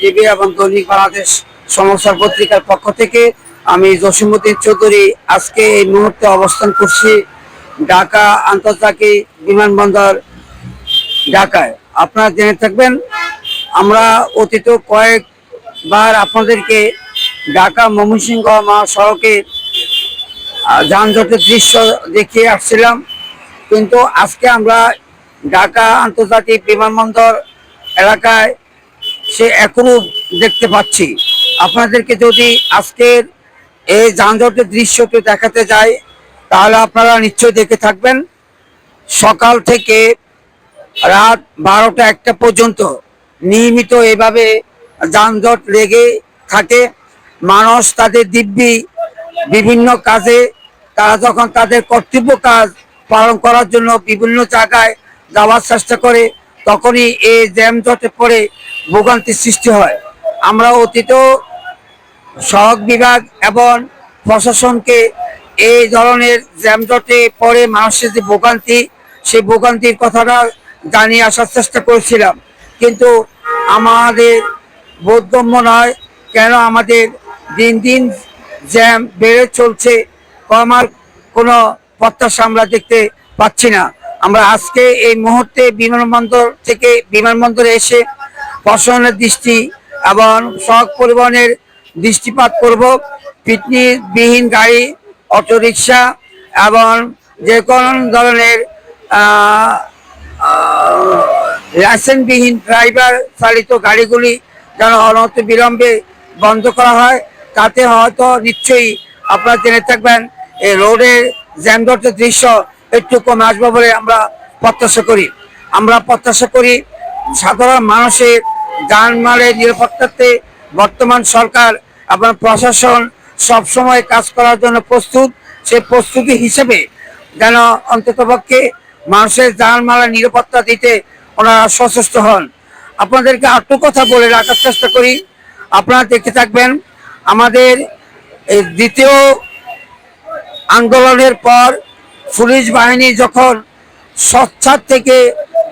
TV এবং দৈনিক বাংলাদেশ সমাচার পত্রিকার পক্ষ থেকে আমি জসিমউদ্দিন চৌধুরী আজকে এই মুহূর্তে অবস্থান করছি ঢাকা আন্তর্জাতিক বিমানবন্দর ঢাকায়। আপনারা জেনে থাকবেন আমরা অতীত কয়েকবার আপনাদেরকে ঢাকা ময়মনসিংহ মহাসড়কে যানজটের দৃশ্য দেখিয়ে আসছিলাম, কিন্তু আজকে আমরা ঢাকা আন্তর্জাতিক বিমানবন্দর এলাকায় সে একরূপ দেখতে পাচ্ছি। আপনাদেরকে যদি আজকের এই যানজটের দৃশ্যটি দেখাতে যাই তাহলে আপনারা নিশ্চয়ই দেখে থাকবেন। সকাল থেকে রাত 12টা-1টা পর্যন্ত নিয়মিত এভাবে যানজট লেগে থাকে। মানুষ তাদের দিব্যি বিভিন্ন কাজে তারা যখন তাদের কর্তব্য কাজ পালন করার জন্য বিভিন্ন জায়গায় যাওয়ার চেষ্টা করে তখনই এই যানজটে পড়ে ভোগান্তির সৃষ্টি হয়। আমরা অতীত সড়ক বিভাগ এবং প্রশাসনকে এই ধরনের যানজটে পড়ে মানুষের যে ভোগান্তি, সেই ভোগান্তির কথাটা জানিয়ে আসার চেষ্টা করেছিলাম, কিন্তু আমাদের বোধগম্য নয়। কেন আমাদের দিন দিন জ্যাম বেড়ে চলছে, কমার কোনো প্রত্যাশা আমরা দেখতে পাচ্ছি না। আমরা আজকে এই মুহূর্তে বিমানবন্দরে এসে প্রশাসনের দৃষ্টি এবং সড়ক পরিবহনের দৃষ্টিপাত করব। ফিটনেসবিহীন গাড়ি, অটোরিকশা এবং যে কোনো ধরনের লাইসেন্সবিহীন ড্রাইভার চালিত গাড়িগুলি যেন অনতিবিলম্বে বন্ধ করা হয়। তাতে হয়তো নিশ্চয়ই আপনারা জেনে থাকবেন এই রোডের যানজটের দৃশ্য একটু কমে আসবে বলে আমরা প্রত্যাশা করি। সাধারণ মানুষের যানমালের নিরাপত্তাতে বর্তমান সরকার এবং প্রশাসন সবসময় কাজ করার জন্য প্রস্তুত। সেই প্রস্তুতি হিসেবে যেন অন্ততপক্ষে মানুষের যানমালের নিরাপত্তা দিতে ওনারা সচেষ্ট হন। আপনাদেরকে আরেকটু কথা বলে রাখার চেষ্টা করি। আপনারা দেখতে থাকবেন আমাদের এই দ্বিতীয় আন্দোলনের পর পুলিশ বাহিনী যখন স্বচ্ছার থেকে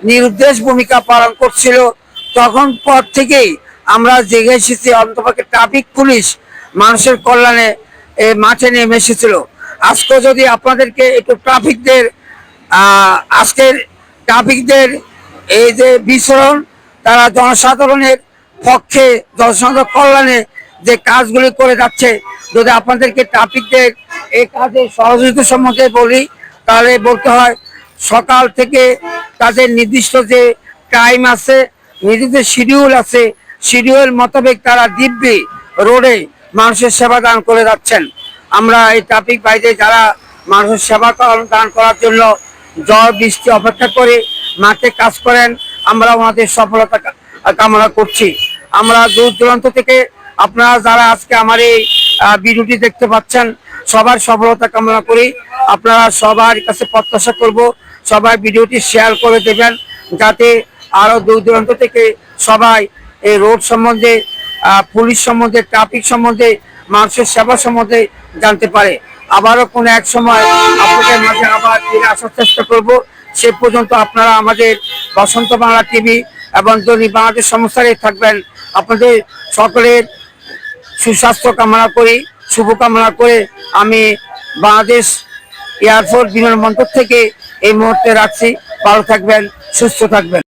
নিরুদ্দেশ ভূমিকা পালন করছিল, তখন পর থেকেই আমরা জেগে এসেছি। অন্তপক্ষে ট্রাফিক পুলিশ মানুষের কল্যাণে মাঠে নেমে এসেছিল। আজকে যদি আপনাদেরকে একটু ট্রাফিকদের এই যে বিচরণ, তারা জনসাধারণের পক্ষে জনসাধারণ কল্যাণে যে কাজগুলি করে যাচ্ছে, যদি আপনাদেরকে ট্রাফিকদের এই কাজে সহযোগিতা সম্বন্ধে বলি তাহলে বলতে হয় সকাল থেকে তাদের নির্দিষ্ট যে টাইম আছে, নির্দিষ্ট শিডিউল আছে, শিডিউল মোতাবেক তারা দিব্যি রোডে মানুষের সেবা দান করে যাচ্ছেন। আমরা এই ট্রাফিক বাইরে যারা মানুষের সেবা দান করার জন্য ঝড় বৃষ্টি অপেক্ষা করে মাঠে কাজ করেন, আমরা ওনাদের সফলতা কামনা করছি। আমরা দূর দূরান্ত থেকে আপনারা যারা আজকে আমার এই ভিডিওটি দেখতে পাচ্ছেন সবার সফলতা কামনা করি। আপনারা সবার কাছে প্রত্যাশা করব সবাই ভিডিওটি শেয়ার করে দেবেন, যাতে আরো দূর দূরান্ত থেকে সবাই এই রোড সম্বন্ধে, পুলিশ সম্বন্ধে, ট্রাফিক সম্বন্ধে, মানুষের সেবা সম্বন্ধে জানতে পারে। আবারও কোনো এক সময় আপনাদের মাঝে আবার ফিরে আসার চেষ্টা করব। সে পর্যন্ত আপনারা আমাদের বসন্ত বাংলা টিভি এবং দৈনিক বাংলাদেশ সমাচারে থাকবেন। আপনাদের সকলের সুস্বাস্থ্য কামনা করি, শুভকামনা করে আমি বাংলাদেশ এয়ারফোর্স বিমানবন্দর থেকে এই মুহূর্তে রাখছি। ভালো থাকবেন, সুস্থ থাকবেন।